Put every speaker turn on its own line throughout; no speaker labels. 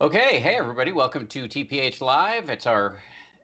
Okay, hey everybody, welcome to TPH Live. It's our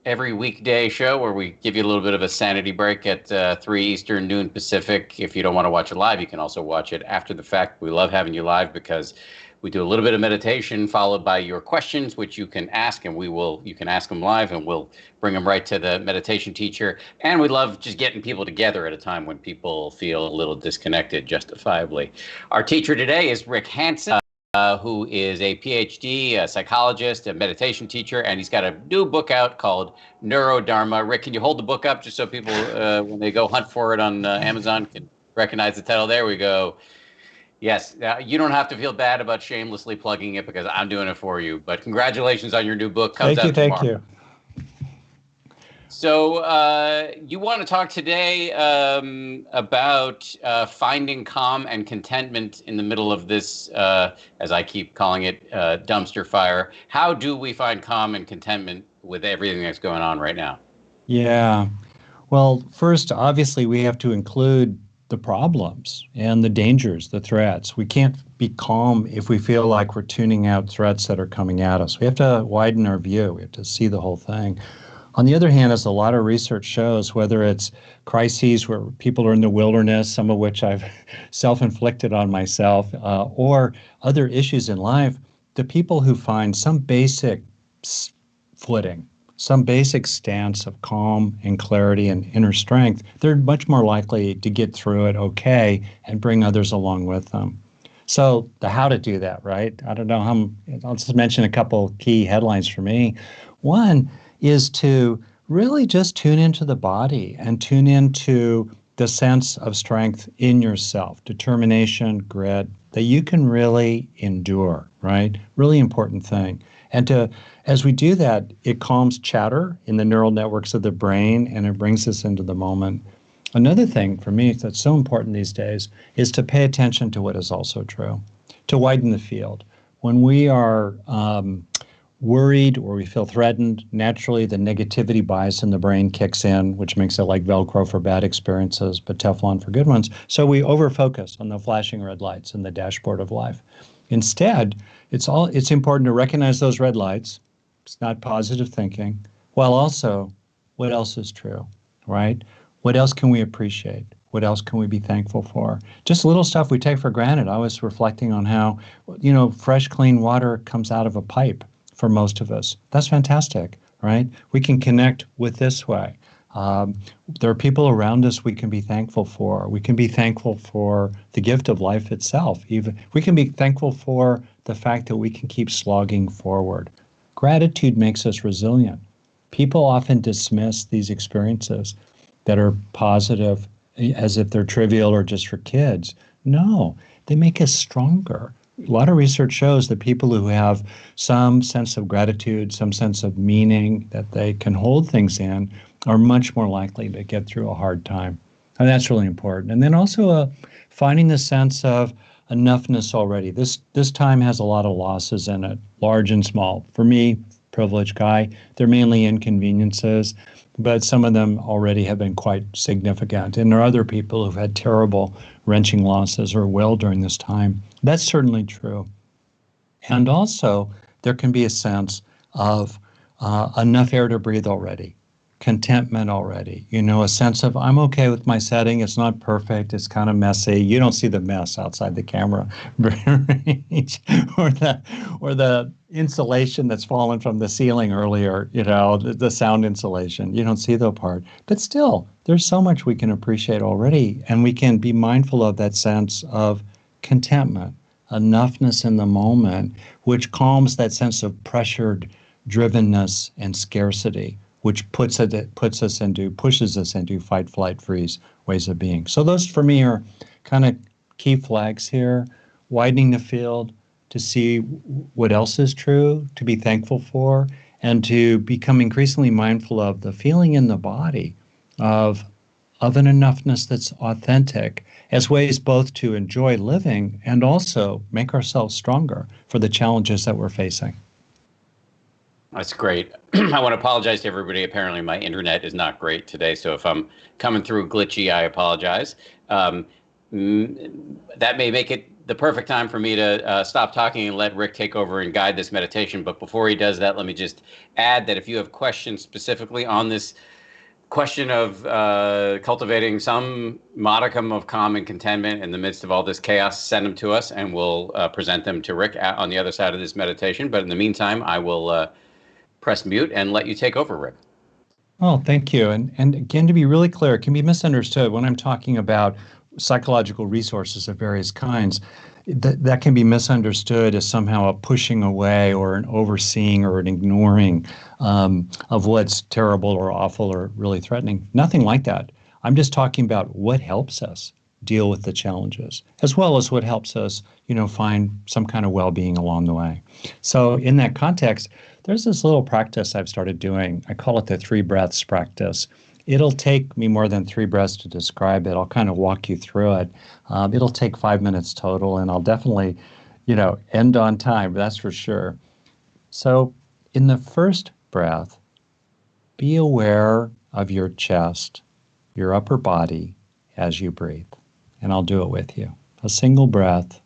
every weekday show where we give you a little bit of a sanity break at 3 Eastern, noon Pacific. If you don't want to watch it live, you can also watch it after the fact. We love having you live because we do a little bit of meditation followed by your questions, which you can ask, and you can ask them live, and we'll bring them right to the meditation teacher. And we love just getting people together at a time when people feel a little disconnected, justifiably. Our teacher today is Rick Hanson. Who is a PhD, a psychologist, a meditation teacher, and he's got a new book out called Neurodharma. Rick, can you hold the book up just so people, when they go hunt for it on Amazon, can recognize the title? There we go. Yes, you don't have to feel bad about shamelessly plugging it because I'm doing it for you. But congratulations on your new book. Comes out tomorrow.
Thank you.
So you want to talk today about finding calm and contentment in the middle of this, as I keep calling it, dumpster fire. How do we find calm and contentment with everything that's going on right now?
Yeah. Well, first, obviously, we have to include the problems and the dangers, the threats. We can't be calm if we feel like we're tuning out threats that are coming at us. We have to widen our view. We have to see the whole thing. On the other hand, as a lot of research shows, whether it's crises where people are in the wilderness, some of which I've self-inflicted on myself, or other issues in life, the people who find some basic footing, some basic stance of calm and clarity and inner strength, they're much more likely to get through it okay and bring others along with them. So the how to do that, right? I don't know how, I'll just mention a couple key headlines for me. One is to really just tune into the body and tune into the sense of strength in yourself, determination, grit, that you can really endure, right? Really important thing. And as we do that, it calms chatter in the neural networks of the brain and it brings us into the moment. Another thing for me that's so important these days is to pay attention to what is also true, to widen the field. When we are worried or we feel threatened, naturally the negativity bias in the brain kicks in, which makes it like Velcro for bad experiences, but Teflon for good ones. So we overfocus on the flashing red lights in the dashboard of life. Instead, it's important to recognize those red lights. It's not positive thinking, while also what else is true, right? What else can we appreciate? What else can we be thankful for? Just little stuff we take for granted. I was reflecting on how, fresh, clean water comes out of a pipe for most of us. That's fantastic, right? We can connect with this way. There are people around us we can be thankful for. We can be thankful for the gift of life itself. Even we can be thankful for the fact that we can keep slogging forward. Gratitude makes us resilient. People often dismiss these experiences that are positive as if they're trivial or just for kids. No, they make us stronger. A lot of research shows that people who have some sense of gratitude, some sense of meaning that they can hold things in are much more likely to get through a hard time. And that's really important. And then also finding the sense of enoughness already. This time has a lot of losses in it, large and small. For me, privileged guy, they're mainly inconveniences, but some of them already have been quite significant. And there are other people who've had terrible, wrenching losses or will during this time. That's certainly true. And also, there can be a sense of enough air to breathe already, contentment already, a sense of I'm okay with my setting. It's not perfect. It's kind of messy. You don't see the mess outside the camera or the insulation that's fallen from the ceiling earlier, the sound insulation. You don't see that part. But still, there's so much we can appreciate already, and we can be mindful of that sense of contentment, enoughness in the moment, which calms that sense of pressured drivenness and scarcity, which pushes us into fight, flight, freeze ways of being. So those for me are kind of key flags here, widening the field to see what else is true, to be thankful for, and to become increasingly mindful of the feeling in the body of an enoughness that's authentic as ways both to enjoy living and also make ourselves stronger for the challenges that we're facing.
That's great. I want to apologize to everybody. Apparently, my internet is not great today, so if I'm coming through glitchy, I apologize. That may make it the perfect time for me to stop talking and let Rick take over and guide this meditation. But before he does that, let me just add that if you have questions specifically on this question of cultivating some modicum of calm and contentment in the midst of all this chaos, send them to us and we'll present them to Rick on the other side of this meditation. But in the meantime, I will press mute and let you take over, Rick.
Oh, thank you. And again, to be really clear, it can be misunderstood when I'm talking about psychological resources of various kinds. That can be misunderstood as somehow a pushing away or an overseeing or an ignoring of what's terrible or awful or really threatening. Nothing like that. I'm just talking about what helps us deal with the challenges, as well as what helps us, find some kind of well-being along the way. So in that context, there's this little practice I've started doing. I call it the 3 breaths practice. It'll take me more than 3 breaths to describe it. I'll kind of walk you through it. It'll take 5 minutes total, and I'll definitely, end on time, that's for sure. So in the first breath, be aware of your chest, your upper body as you breathe. And I'll do it with you. A single breath.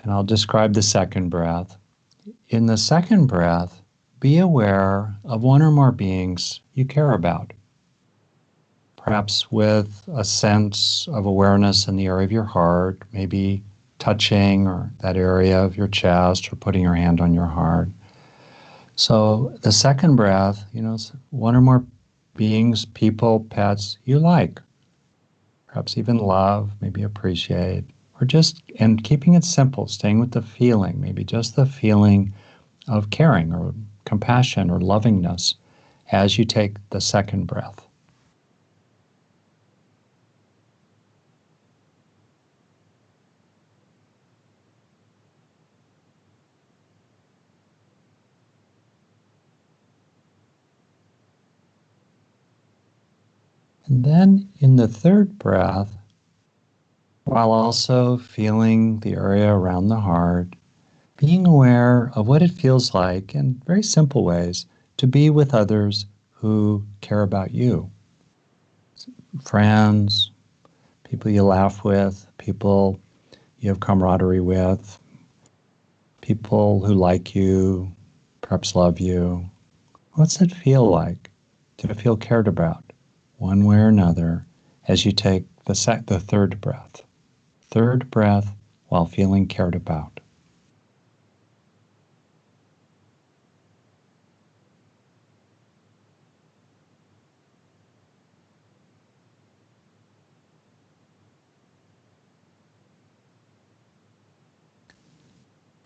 And I'll describe the second breath. In the second breath, be aware of one or more beings you care about. Perhaps with a sense of awareness in the area of your heart, maybe touching or that area of your chest or putting your hand on your heart. So the second breath, one or more beings, people, pets you like, perhaps even love, maybe appreciate, or and keeping it simple, staying with the feeling, maybe just the feeling of caring or compassion or lovingness as you take the second breath. And then in the third breath, while also feeling the area around the heart, being aware of what it feels like in very simple ways to be with others who care about you. Friends, people you laugh with, people you have camaraderie with, people who like you, perhaps love you. What's it feel like to feel cared about one way or another as you take the third breath? Third breath while feeling cared about.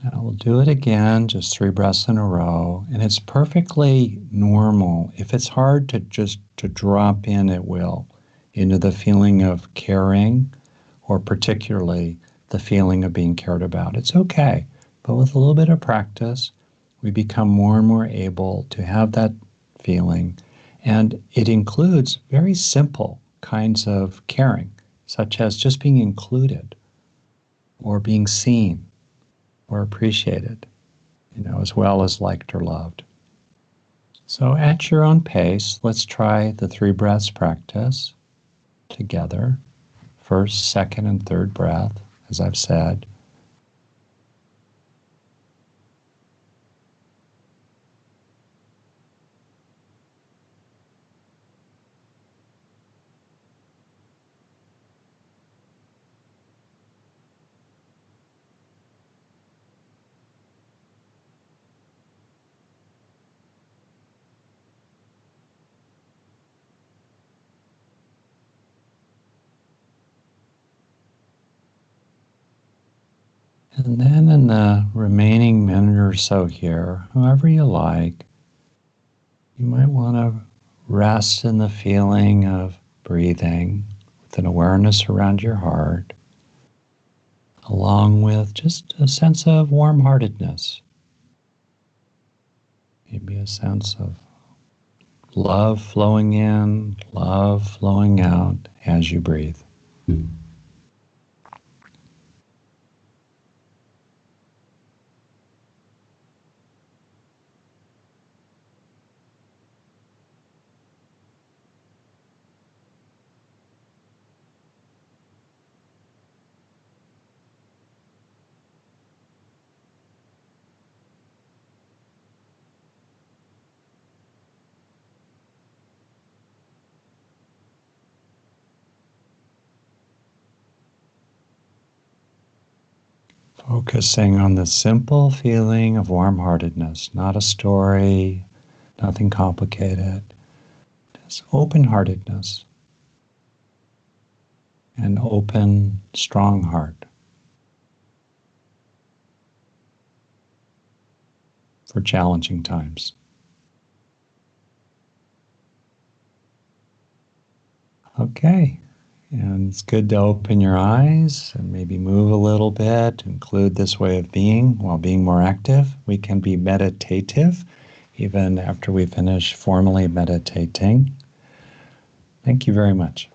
And I will do it again, just 3 breaths in a row. And it's perfectly normal. If it's hard to drop in at will into the feeling of caring, or particularly the feeling of being cared about, it's okay. But with a little bit of practice, we become more and more able to have that feeling. And it includes very simple kinds of caring, such as just being included or being seen or appreciated, as well as liked or loved. So at your own pace, let's try the 3 breaths practice together. First, second, and third breath, as I've said. And then in the remaining minute or so here, whoever you like, you might want to rest in the feeling of breathing with an awareness around your heart, along with just a sense of warm-heartedness. Maybe a sense of love flowing in, love flowing out as you breathe. Focusing on the simple feeling of warm-heartedness, not a story, nothing complicated, just open-heartedness, an open, strong heart for challenging times. Okay. And it's good to open your eyes and maybe move a little bit, include this way of being while being more active. We can be meditative even after we finish formally meditating. Thank you very much.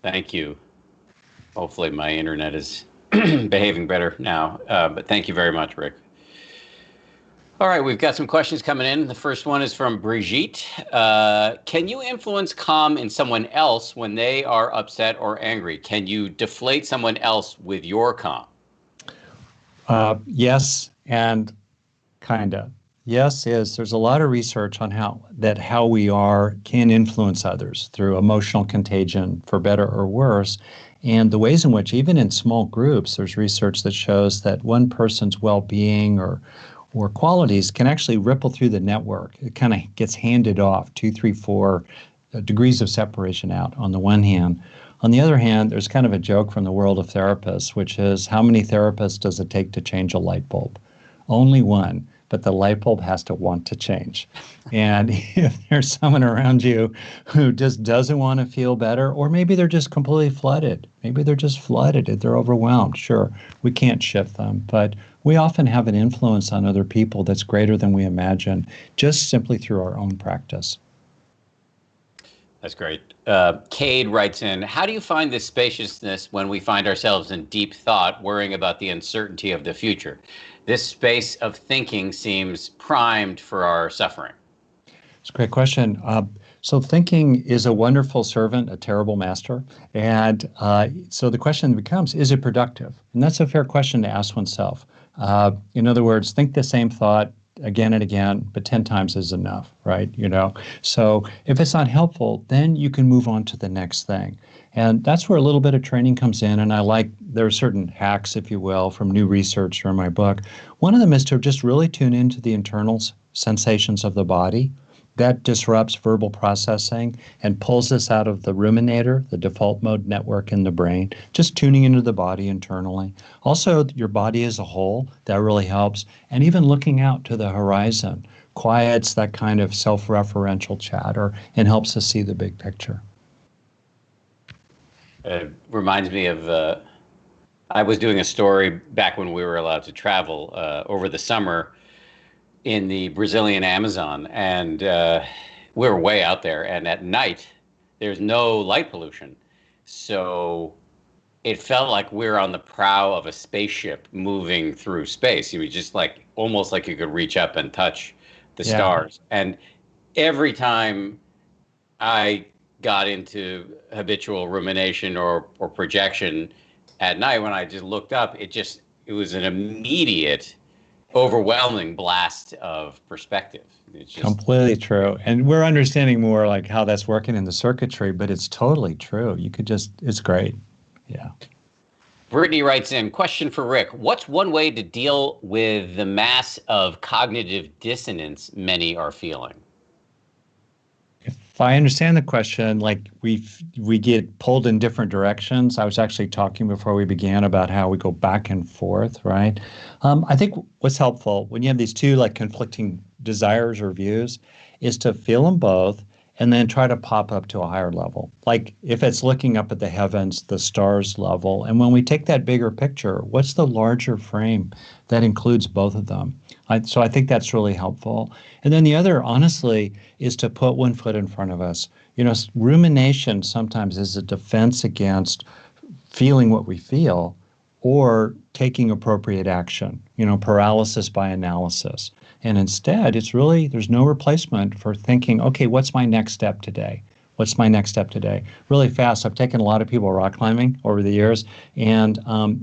Thank you. Hopefully my internet is behaving better now, but thank you very much, Rick. All right, we've got some questions coming in. The first one is from Brigitte. Can you influence calm in someone else when they are upset or angry? Can you deflate someone else with your calm?
Yes, and kind of. Yes, there's a lot of research on how we are can influence others through emotional contagion, for better or worse, and the ways in which even in small groups, there's research that shows that one person's well-being or qualities can actually ripple through the network. It kind of gets handed off 2, 3, 4 degrees of separation out on the one hand. On the other hand, there's kind of a joke from the world of therapists, which is how many therapists does it take to change a light bulb? Only one, but the light bulb has to want to change. And if there's someone around you who just doesn't want to feel better, or maybe they're just completely flooded, they're overwhelmed, sure, we can't shift them, but we often have an influence on other people that's greater than we imagine, just simply through our own practice.
That's great. Cade writes in, how do you find this spaciousness when we find ourselves in deep thought, worrying about the uncertainty of the future? This space of thinking seems primed for our suffering.
It's a great question. So thinking is a wonderful servant, a terrible master. And so the question becomes, is it productive? And that's a fair question to ask oneself. In other words, think the same thought again and again, but 10 times is enough, right? So if it's not helpful, then you can move on to the next thing. And that's where a little bit of training comes in. And there are certain hacks, if you will, from new research from my book. One of them is to just really tune into the internal sensations of the body. That disrupts verbal processing and pulls us out of the ruminator, the default mode network in the brain, just tuning into the body internally. Also, your body as a whole, that really helps. And even looking out to the horizon quiets that kind of self-referential chatter and helps us see the big picture.
It reminds me of, I was doing a story back when we were allowed to travel over the summer in the Brazilian Amazon, and we were way out there, and at night there's no light pollution, so it felt like we were on the prow of a spaceship moving through space. It was just like almost like you could reach up and touch the stars. And every time I got into habitual rumination or projection at night, when I just looked up, it was an immediate overwhelming blast of perspective. It's just
completely true. And we're understanding more like how that's working in the circuitry, but it's totally true. It's great. Yeah.
Brittany writes in, question for Rick. What's one way to deal with the mass of cognitive dissonance many are feeling?
If I understand the question, like we get pulled in different directions. I was actually talking before we began about how we go back and forth, right? I think what's helpful when you have these two like conflicting desires or views is to feel them both and then try to pop up to a higher level. Like if it's looking up at the heavens, the stars level, and when we take that bigger picture, what's the larger frame that includes both of them? So I think that's really helpful. And then the other, honestly, is to put one foot in front of us. Rumination sometimes is a defense against feeling what we feel or taking appropriate action, paralysis by analysis. And instead, there's no replacement for thinking, okay, what's my next step today? What's my next step today? Really fast, I've taken a lot of people rock climbing over the years, and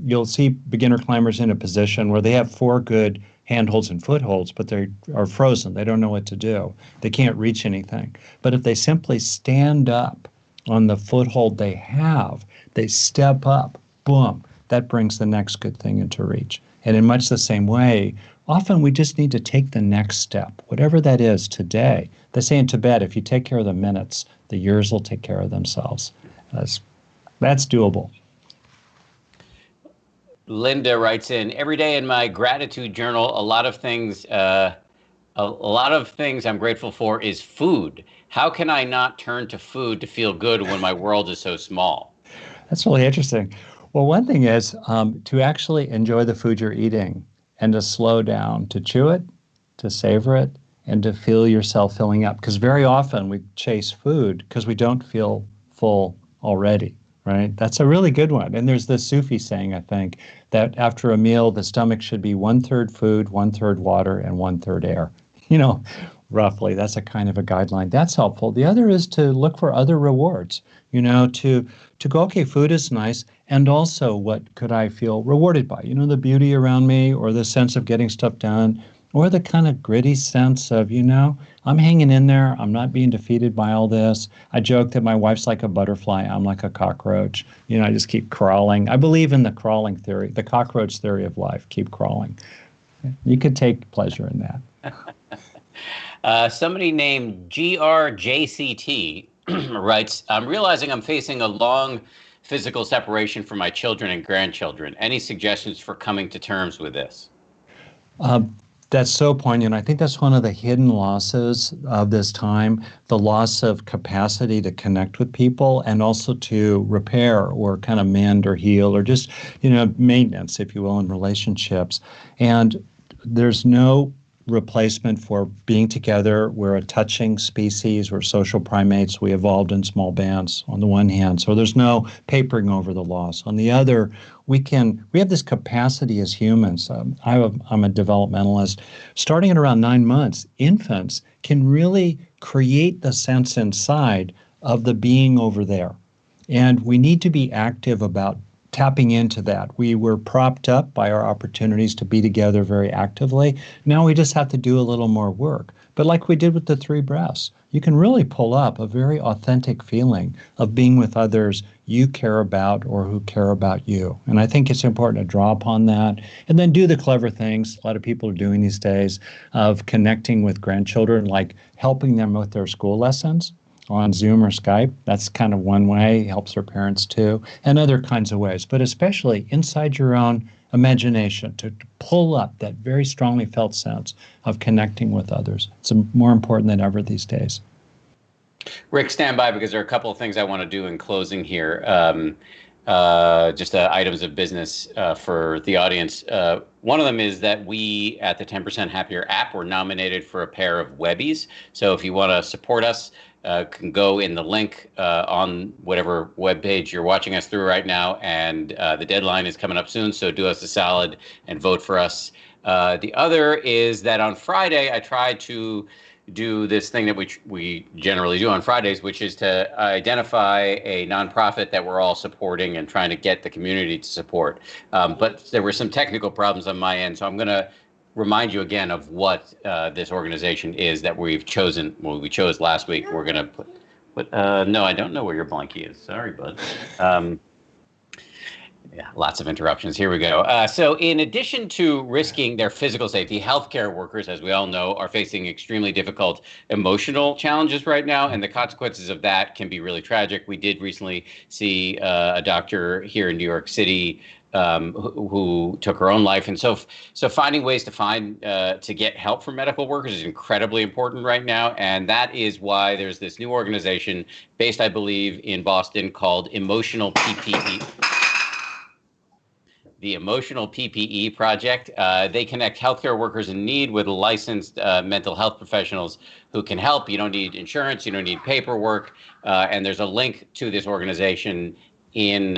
you'll see beginner climbers in a position where they have 4 good handholds and footholds, but they are frozen. They don't know what to do. They can't reach anything. But if they simply stand up on the foothold they have, they step up, boom, that brings the next good thing into reach. And in much the same way, often we just need to take the next step, whatever that is today. They say in Tibet, if you take care of the minutes, the years will take care of themselves. That's doable.
Linda writes in, every day in my gratitude journal, a lot of things I'm grateful for is food. How can I not turn to food to feel good when my world is so small?
That's really interesting. Well, one thing is to actually enjoy the food you're eating and to slow down, to chew it, to savor it, and to feel yourself filling up. Because very often we chase food because we don't feel full already, right? That's a really good one. And there's this Sufi saying, I think, that after a meal, the stomach should be 1/3 food, 1/3 water, and 1/3 air. You know, roughly, that's a kind of a guideline. That's helpful. The other is to look for other rewards, to go, okay, food is nice, and also what could I feel rewarded by? The beauty around me, or the sense of getting stuff done, or the kind of gritty sense of, I'm hanging in there. I'm not being defeated by all this. I joke that my wife's like a butterfly. I'm like a cockroach. I just keep crawling. I believe in the crawling theory, the cockroach theory of life. Keep crawling. You could take pleasure in that.
Somebody named GRJCT writes, I'm realizing I'm facing a long physical separation from my children and grandchildren. Any suggestions for coming to terms with this?
That's so poignant. I think that's one of the hidden losses of this time, the loss of capacity to connect with people and also to repair or kind of mend or heal or just, maintenance, if you will, in relationships. And there's no replacement for being together. We're a touching species. We're social primates. We evolved in small bands on the one hand. So there's no papering over the loss. On the other, we have this capacity as humans. I'm a developmentalist. Starting at around 9 months, infants can really create the sense inside of the being over there. And we need to be active about tapping into that. We were propped up by our opportunities to be together very actively. Now we just have to do a little more work. But like we did with the 3 breaths, you can really pull up a very authentic feeling of being with others you care about or who care about you. And I think it's important to draw upon that and then do the clever things a lot of people are doing these days of connecting with grandchildren, like helping them with their school lessons on Zoom or Skype. That's kind of one way. It helps their parents too, and other kinds of ways. But especially inside your own imagination, to pull up that very strongly felt sense of connecting with others. It's more important than ever these days.
Rick, stand by because there are a couple of things I want to do in closing here. Just items of business for the audience. One of them is that we at the 10% Happier app were nominated for a pair of Webbies. So if you want to support us, can go in the link on whatever webpage you're watching us through right now. And the deadline is coming up soon, so do us a solid and vote for us. The other is that on Friday, I tried to do this thing that we generally do on Fridays, which is to identify a nonprofit that we're all supporting and trying to get the community to support. But there were some technical problems on my end, so I'm going to remind you again of what this organization is that we've chosen. Well, we chose last week. We're going to put, no, I don't know where your blankie is. Sorry, bud. Yeah, lots of interruptions. Here we go. So in addition to risking their physical safety, healthcare workers, as we all know, are facing extremely difficult emotional challenges right now, and the consequences of that can be really tragic. We did recently see a doctor here in New York City who took her own life. And so finding ways to get help for medical workers is incredibly important right now. And that is why there's this new organization based, I believe, in Boston called Emotional PPE. The Emotional PPE Project. They connect healthcare workers in need with licensed mental health professionals who can help. You don't need insurance. You don't need paperwork. And there's a link to this organization in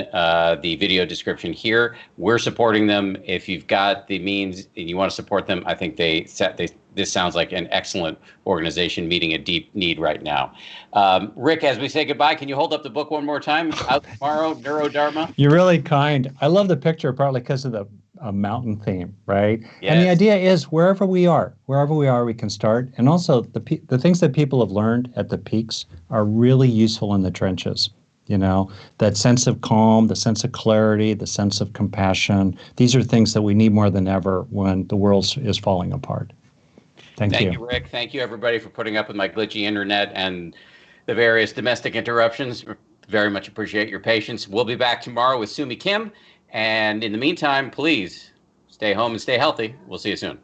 the video description here. We're supporting them. If you've got the means and you want to support them, I think this sounds like an excellent organization meeting a deep need right now. Rick, as we say goodbye, can you hold up the book one more time? Out tomorrow, Neurodharma.
You're really kind. I love the picture partly because of the mountain theme, right?
Yes.
And the idea is wherever we are, we can start. And also the things that people have learned at the peaks are really useful in the trenches. That sense of calm, the sense of clarity, the sense of compassion. These are things that we need more than ever when the world is falling apart. Thank
Thank
you.
you, Rick. Thank you, everybody, for putting up with my glitchy internet and the various domestic interruptions. Very much appreciate your patience. We'll be back tomorrow with Sumi Kim. And in the meantime, please stay home and stay healthy. We'll see you soon.